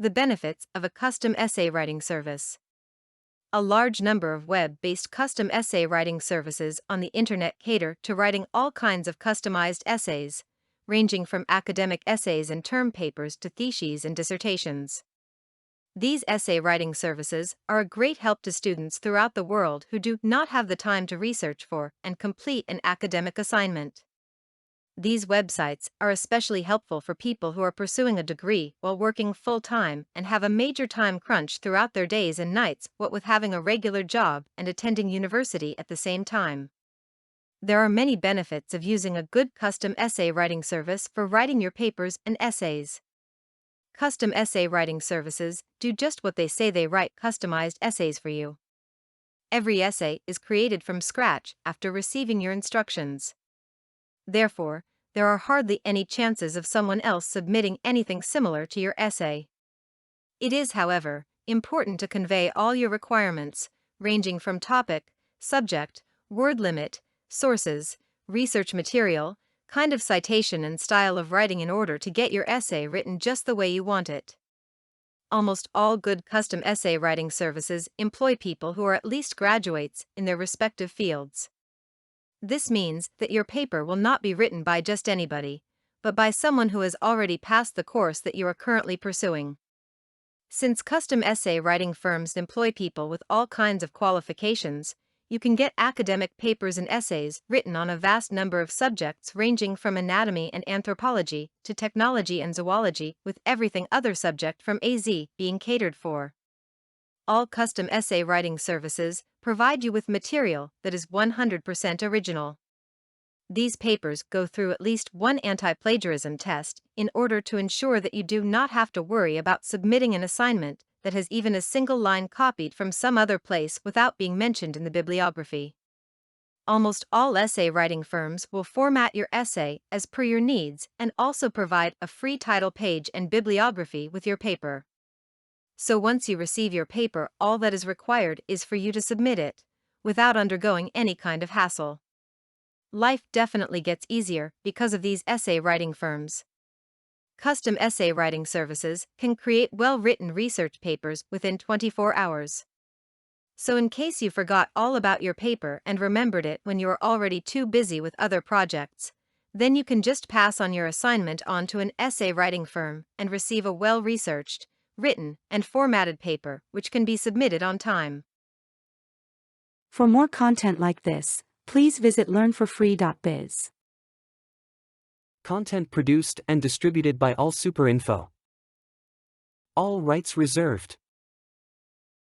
The benefits of a custom essay writing service. A large number of web-based custom essay writing services on the internet cater to writing all kinds of customized essays, ranging from academic essays and term papers to theses and dissertations. These essay writing services are a great help to students throughout the world who do not have the time to research for and complete an academic assignment. These websites are especially helpful for people who are pursuing a degree while working full-time and have a major time crunch throughout their days and nights, what with having a regular job and attending university at the same time. There are many benefits of using a good custom essay writing service for writing your papers and essays. Custom essay writing services do just what they say. They write customized essays for you. Every essay is created from scratch after receiving your instructions. Therefore, there are hardly any chances of someone else submitting anything similar to your essay. It is, however, important to convey all your requirements, ranging from topic, subject, word limit, sources, research material, kind of citation and style of writing in order to get your essay written just the way you want it. Almost all good custom essay writing services employ people who are at least graduates in their respective fields. This means that your paper will not be written by just anybody, but by someone who has already passed the course that you are currently pursuing. Since custom essay writing firms employ people with all kinds of qualifications, you can get academic papers and essays written on a vast number of subjects ranging from anatomy and anthropology to technology and zoology, with everything other subject from A to Z being catered for. All custom essay writing services provide you with material that is 100% original. These papers go through at least one anti-plagiarism test in order to ensure that you do not have to worry about submitting an assignment that has even a single line copied from some other place without being mentioned in the bibliography. Almost all essay writing firms will format your essay as per your needs and also provide a free title page and bibliography with your paper. So once you receive your paper, all that is required is for you to submit it, without undergoing any kind of hassle. Life definitely gets easier because of these essay writing firms. Custom essay writing services can create well-written research papers within 24 hours. So in case you forgot all about your paper and remembered it when you are already too busy with other projects, then you can just pass on your assignment on to an essay writing firm and receive a well-researched, written, and formatted paper which can be submitted on time. For more content like this, please visit learnforfree.biz. Content produced and distributed by AllSuperInfo. All rights reserved.